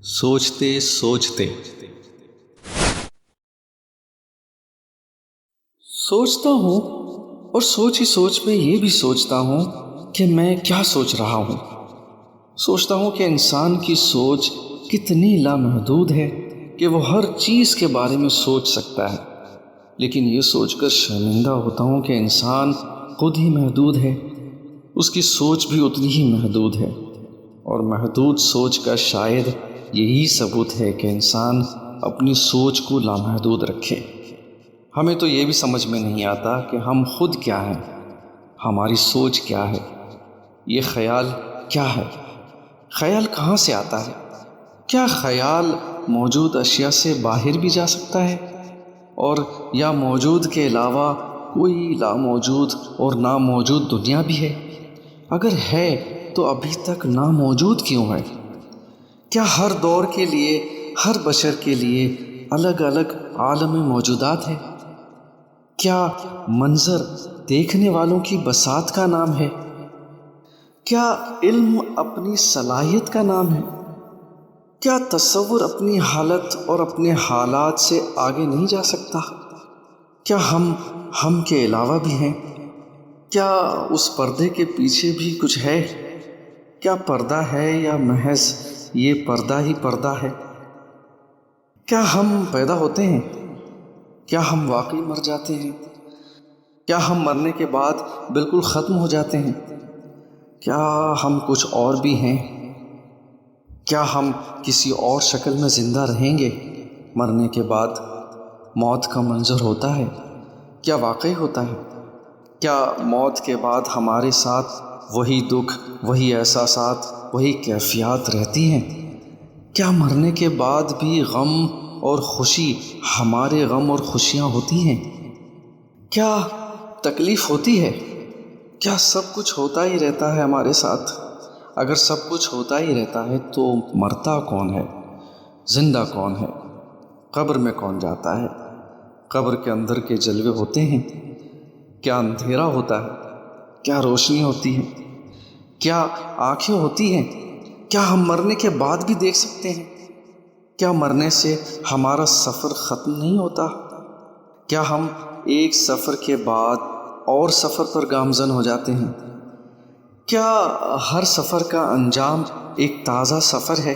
سوچتے سوچتے سوچتا ہوں اور سوچ ہی سوچ میں یہ بھی سوچتا ہوں کہ میں کیا سوچ رہا ہوں۔ سوچتا ہوں کہ انسان کی سوچ کتنی لامحدود ہے کہ وہ ہر چیز کے بارے میں سوچ سکتا ہے، لیکن یہ سوچ کر شرمندہ ہوتا ہوں کہ انسان خود ہی محدود ہے، اس کی سوچ بھی اتنی ہی محدود ہے، اور محدود سوچ کا شاید یہی ثبوت ہے کہ انسان اپنی سوچ کو لامحدود رکھے۔ ہمیں تو یہ بھی سمجھ میں نہیں آتا کہ ہم خود کیا ہیں، ہماری سوچ کیا ہے، یہ خیال کیا ہے، خیال کہاں سے آتا ہے؟ کیا خیال موجود اشیاء سے باہر بھی جا سکتا ہے، اور یا موجود کے علاوہ کوئی لاموجود اور ناموجود دنیا بھی ہے؟ اگر ہے تو ابھی تک ناموجود کیوں ہے؟ کیا ہر دور کے لیے، ہر بشر کے لیے الگ الگ عالم موجودات ہے؟ کیا منظر دیکھنے والوں کی بساط کا نام ہے؟ کیا علم اپنی صلاحیت کا نام ہے؟ کیا تصور اپنی حالت اور اپنے حالات سے آگے نہیں جا سکتا؟ کیا ہم کے علاوہ بھی ہیں؟ کیا اس پردے کے پیچھے بھی کچھ ہے؟ کیا پردہ ہے یا محض یہ پردہ ہی پردہ ہے؟ کیا ہم پیدا ہوتے ہیں؟ کیا ہم واقعی مر جاتے ہیں؟ کیا ہم مرنے کے بعد بالکل ختم ہو جاتے ہیں؟ کیا ہم کچھ اور بھی ہیں؟ کیا ہم کسی اور شکل میں زندہ رہیں گے مرنے کے بعد؟ موت کا منظر ہوتا ہے؟ کیا واقعی ہوتا ہے؟ کیا موت کے بعد ہمارے ساتھ وہی دکھ، وہی احساسات، وہی کیفیات رہتی ہیں؟ کیا مرنے کے بعد بھی غم اور خوشی ہمارے غم اور خوشیاں ہوتی ہیں؟ کیا تکلیف ہوتی ہے؟ کیا سب کچھ ہوتا ہی رہتا ہے ہمارے ساتھ؟ اگر سب کچھ ہوتا ہی رہتا ہے تو مرتا کون ہے؟ زندہ کون ہے؟ قبر میں کون جاتا ہے؟ قبر کے اندر کے جلوے ہوتے ہیں؟ کیا اندھیرا ہوتا ہے؟ کیا روشنی ہوتی ہے؟ کیا آنکھیں ہوتی ہیں؟ کیا ہم مرنے کے بعد بھی دیکھ سکتے ہیں؟ کیا مرنے سے ہمارا سفر ختم نہیں ہوتا؟ کیا ہم ایک سفر کے بعد اور سفر پر گامزن ہو جاتے ہیں؟ کیا ہر سفر کا انجام ایک تازہ سفر ہے؟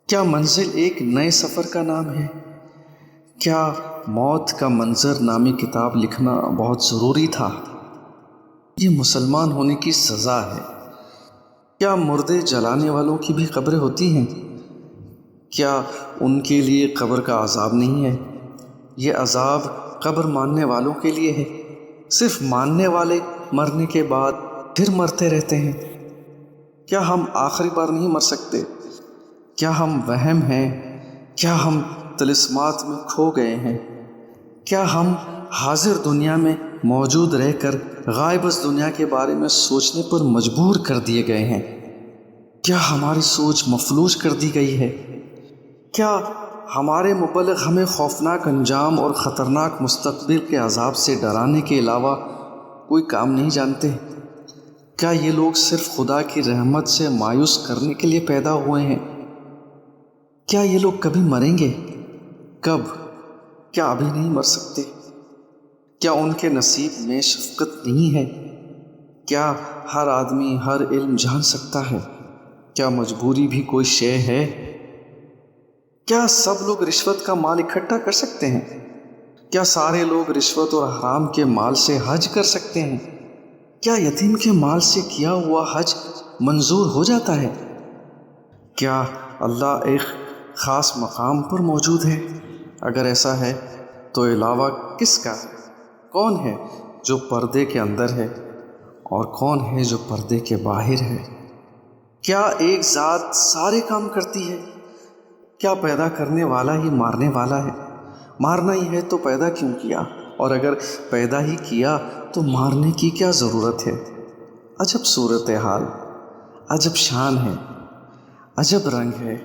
کیا منزل ایک نئے سفر کا نام ہے؟ کیا موت کا منظر نامی کتاب لکھنا بہت ضروری تھا؟ یہ مسلمان ہونے کی سزا ہے۔ کیا مردے جلانے والوں کی بھی قبریں ہوتی ہیں؟ کیا ان کے لیے قبر کا عذاب نہیں ہے؟ یہ عذاب قبر ماننے والوں کے لیے ہے۔ صرف ماننے والے مرنے کے بعد پھر مرتے رہتے ہیں۔ کیا ہم آخری بار نہیں مر سکتے؟ کیا ہم وہم ہیں؟ کیا ہم طلسمات میں کھو گئے ہیں؟ کیا ہم حاضر دنیا میں موجود رہ کر غائب اس دنیا کے بارے میں سوچنے پر مجبور کر دیے گئے ہیں؟ کیا ہماری سوچ مفلوج کر دی گئی ہے؟ کیا ہمارے مبلغ ہمیں خوفناک انجام اور خطرناک مستقبل کے عذاب سے ڈرانے کے علاوہ کوئی کام نہیں جانتے؟ کیا یہ لوگ صرف خدا کی رحمت سے مایوس کرنے کے لیے پیدا ہوئے ہیں؟ کیا یہ لوگ کبھی مریں گے؟ کب؟ کیا ابھی نہیں مر سکتے؟ کیا ان کے نصیب میں شفقت نہیں ہے؟ کیا ہر آدمی ہر علم جان سکتا ہے؟ کیا مجبوری بھی کوئی شے ہے؟ کیا سب لوگ رشوت کا مال اکٹھا کر سکتے ہیں؟ کیا سارے لوگ رشوت اور حرام کے مال سے حج کر سکتے ہیں؟ کیا یتیم کے مال سے کیا ہوا حج منظور ہو جاتا ہے؟ کیا اللہ ایک خاص مقام پر موجود ہے؟ اگر ایسا ہے تو علاوہ کس کا؟ کون ہے جو پردے کے اندر ہے اور کون ہے جو پردے کے باہر ہے؟ کیا ایک ذات سارے کام کرتی ہے؟ کیا پیدا کرنے والا ہی مارنے والا ہے؟ مارنا ہی ہے تو پیدا کیوں کیا؟ اور اگر پیدا ہی کیا تو مارنے کی کیا ضرورت ہے؟ عجب صورتحال، عجب شان ہے، عجب رنگ ہے۔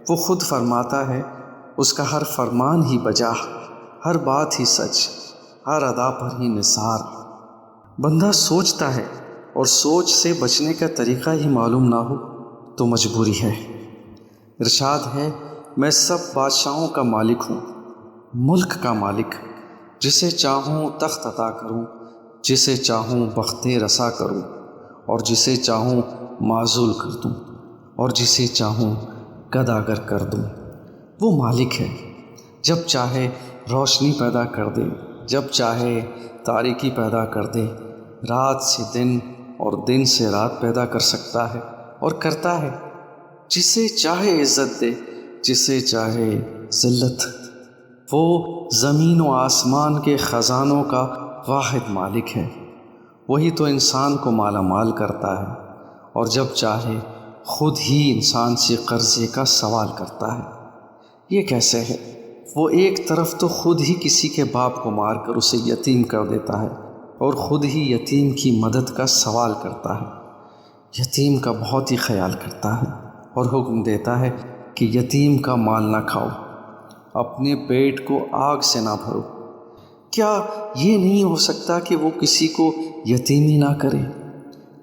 وہ خود فرماتا ہے، اس کا ہر فرمان ہی بجا، ہر بات ہی سچ، ہر ادا پر ہی نثار۔ بندہ سوچتا ہے اور سوچ سے بچنے کا طریقہ ہی معلوم نہ ہو تو مجبوری ہے۔ ارشاد ہے، میں سب بادشاہوں کا مالک ہوں، ملک کا مالک، جسے چاہوں تخت عطا کروں، جسے چاہوں بخت رسا کروں، اور جسے چاہوں معزول کر دوں، اور جسے چاہوں گداگر کر دوں۔ وہ مالک ہے، جب چاہے روشنی پیدا کر دے، جب چاہے تاریکی پیدا کر دے، رات سے دن اور دن سے رات پیدا کر سکتا ہے اور کرتا ہے، جسے چاہے عزت دے، جسے چاہے ذلت۔ وہ زمین و آسمان کے خزانوں کا واحد مالک ہے، وہی تو انسان کو مالا مال کرتا ہے، اور جب چاہے خود ہی انسان سے قرضے کا سوال کرتا ہے۔ یہ کیسے ہے؟ وہ ایک طرف تو خود ہی کسی کے باپ کو مار کر اسے یتیم کر دیتا ہے، اور خود ہی یتیم کی مدد کا سوال کرتا ہے، یتیم کا بہت ہی خیال کرتا ہے، اور حکم دیتا ہے کہ یتیم کا مال نہ کھاؤ، اپنے پیٹ کو آگ سے نہ بھرو۔ کیا یہ نہیں ہو سکتا کہ وہ کسی کو یتیمی نہ کرے؟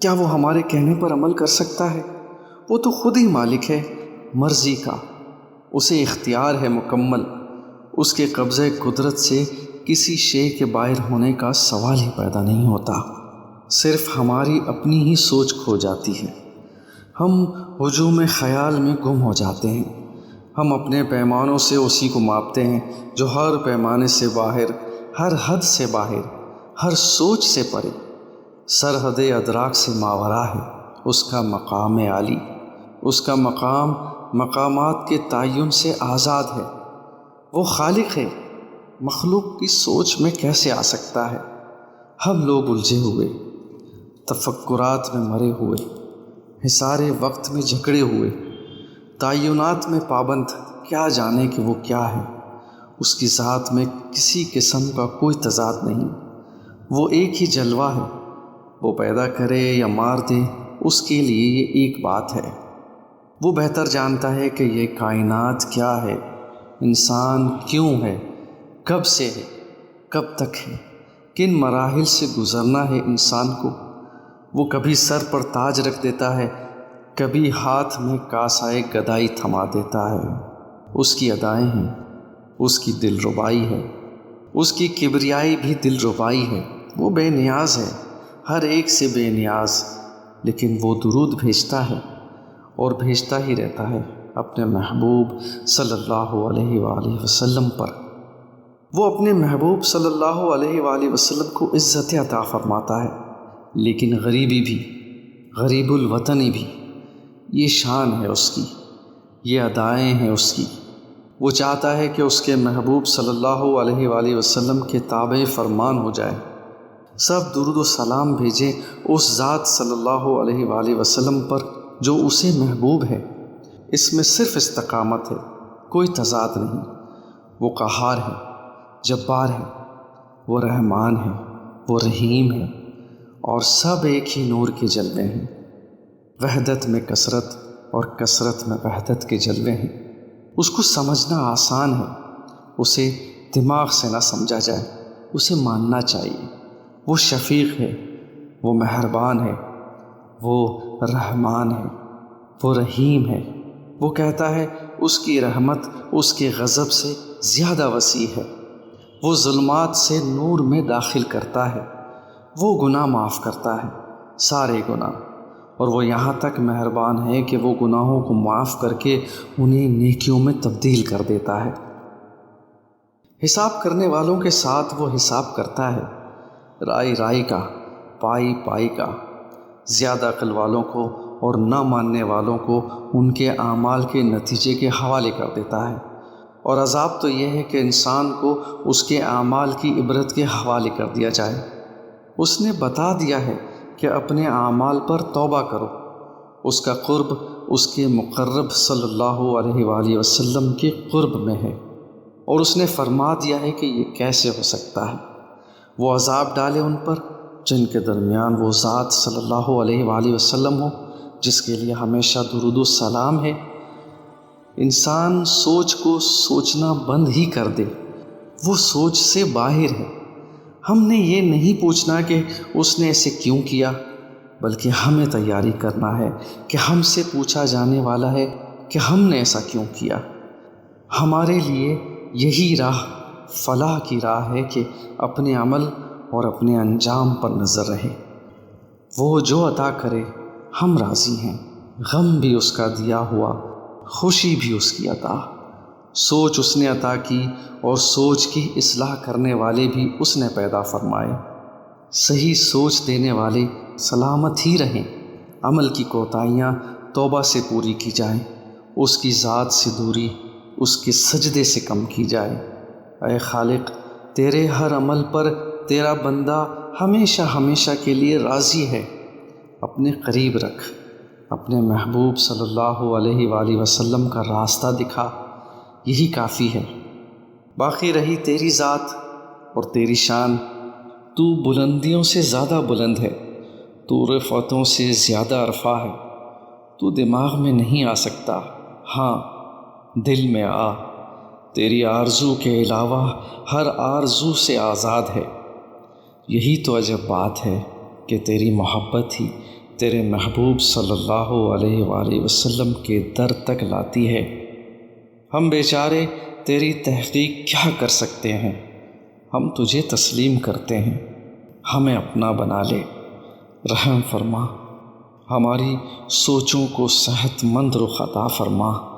کیا وہ ہمارے کہنے پر عمل کر سکتا ہے؟ وہ تو خود ہی مالک ہے مرضی کا، اسے اختیار ہے مکمل، اس کے قبضہ قدرت سے کسی شے کے باہر ہونے کا سوال ہی پیدا نہیں ہوتا۔ صرف ہماری اپنی ہی سوچ کھو جاتی ہے، ہم ہجوم خیال میں گم ہو جاتے ہیں، ہم اپنے پیمانوں سے اسی کو ماپتے ہیں جو ہر پیمانے سے باہر، ہر حد سے باہر، ہر سوچ سے پرے، سرحد ادراک سے ماورا ہے اس کا مقام عالی، اس کا مقام مقامات کے تعین سے آزاد ہے۔ وہ خالق ہے، مخلوق کی سوچ میں کیسے آ سکتا ہے؟ ہم لوگ الجھے ہوئے، تفکرات میں مرے ہوئے، حصار وقت میں جھگڑے ہوئے، تعینات میں پابند، کیا جانے کہ وہ کیا ہے؟ اس کی ذات میں کسی قسم کا کوئی تضاد نہیں، وہ ایک ہی جلوہ ہے، وہ پیدا کرے یا مار دے اس کے لیے یہ ایک بات ہے۔ وہ بہتر جانتا ہے کہ یہ کائنات کیا ہے، انسان کیوں ہے، کب سے ہے، کب تک ہے، کن مراحل سے گزرنا ہے انسان کو۔ وہ کبھی سر پر تاج رکھ دیتا ہے، کبھی ہاتھ میں کاسائے گدائی تھما دیتا ہے۔ اس کی ادائیں ہیں، اس کی دل ربائی ہے، اس کی کبریائی بھی دل ربائی ہے۔ وہ بے نیاز ہے، ہر ایک سے بے نیاز، لیکن وہ درود بھیجتا ہے اور بھیجتا ہی رہتا ہے اپنے محبوب صلی اللہ علیہ وآلہ وسلم پر۔ وہ اپنے محبوب صلی اللہ علیہ وآلہ وسلم کو عزت عطا فرماتا ہے، لیکن غریبی بھی، غریب الوطنی بھی، یہ شان ہے اس کی، یہ ادائیں ہیں اس کی۔ وہ چاہتا ہے کہ اس کے محبوب صلی اللہ علیہ وآلہ وسلم کے تابع فرمان ہو جائے، سب درود و سلام بھیجے اس ذات صلی اللہ علیہ وآلہ وسلم پر جو اسے محبوب ہے۔ اس میں صرف استقامت ہے، کوئی تضاد نہیں۔ وہ قہار ہے، جبار ہے، وہ رحمان ہے، وہ رحیم ہے، اور سب ایک ہی نور کے جلوے ہیں۔ وحدت میں کثرت اور کثرت میں وحدت کے جلوے ہیں۔ اس کو سمجھنا آسان ہے، اسے دماغ سے نہ سمجھا جائے، اسے ماننا چاہیے۔ وہ شفیق ہے، وہ مہربان ہے، وہ رحمان ہے، وہ رحیم ہے۔ وہ کہتا ہے اس کی رحمت اس کے غضب سے زیادہ وسیع ہے۔ وہ ظلمات سے نور میں داخل کرتا ہے، وہ گناہ معاف کرتا ہے، سارے گناہ، اور وہ یہاں تک مہربان ہے کہ وہ گناہوں کو معاف کر کے انہیں نیکیوں میں تبدیل کر دیتا ہے۔ حساب کرنے والوں کے ساتھ وہ حساب کرتا ہے، رائی رائی کا، پائی پائی کا، زیادہ عقل والوں کو اور نہ ماننے والوں کو ان کے اعمال کے نتیجے کے حوالے کر دیتا ہے، اور عذاب تو یہ ہے کہ انسان کو اس کے اعمال کی عبرت کے حوالے کر دیا جائے۔ اس نے بتا دیا ہے کہ اپنے اعمال پر توبہ کرو، اس کا قرب اس کے مقرب صلی اللہ علیہ وآلہ وسلم کے قرب میں ہے، اور اس نے فرما دیا ہے کہ یہ کیسے ہو سکتا ہے۔ وہ عذاب ڈالے ان پر جن کے درمیان وہ ذات صلی اللہ علیہ وآلہ وسلم ہو، جس کے لیے ہمیشہ درود و سلام ہے۔ انسان سوچ کو سوچنا بند ہی کر دے، وہ سوچ سے باہر ہے۔ ہم نے یہ نہیں پوچھنا کہ اس نے ایسے کیوں کیا، بلکہ ہمیں تیاری کرنا ہے کہ ہم سے پوچھا جانے والا ہے کہ ہم نے ایسا کیوں کیا۔ ہمارے لیے یہی راہ فلاح کی راہ ہے کہ اپنے عمل اور اپنے انجام پر نظر رہے۔ وہ جو عطا کرے ہم راضی ہیں، غم بھی اس کا دیا ہوا، خوشی بھی اس کی عطا۔ سوچ اس نے عطا کی اور سوچ کی اصلاح کرنے والے بھی اس نے پیدا فرمائے۔ صحیح سوچ دینے والے سلامت ہی رہیں، عمل کی کوتاہیاں توبہ سے پوری کی جائیں، اس کی ذات سے دوری اس کے سجدے سے کم کی جائے۔ اے خالق، تیرے ہر عمل پر تیرا بندہ ہمیشہ ہمیشہ کے لیے راضی ہے۔ اپنے قریب رکھ، اپنے محبوب صلی اللہ علیہ وآلہ وسلم کا راستہ دکھا، یہی کافی ہے۔ باقی رہی تیری ذات اور تیری شان، تو بلندیوں سے زیادہ بلند ہے، تو رفعتوں سے زیادہ عرفہ ہے، تو دماغ میں نہیں آ سکتا، ہاں دل میں آ۔ تیری آرزو کے علاوہ ہر آرزو سے آزاد ہے۔ یہی تو عجب بات ہے کہ تیری محبت ہی تیرے محبوب صلی اللہ علیہ وآلہ وسلم کے در تک لاتی ہے۔ ہم بیچارے تیری تحقیق کیا کر سکتے ہیں، ہم تجھے تسلیم کرتے ہیں، ہمیں اپنا بنا لے، رحم فرما، ہماری سوچوں کو صحت مند رخ عطا فرما۔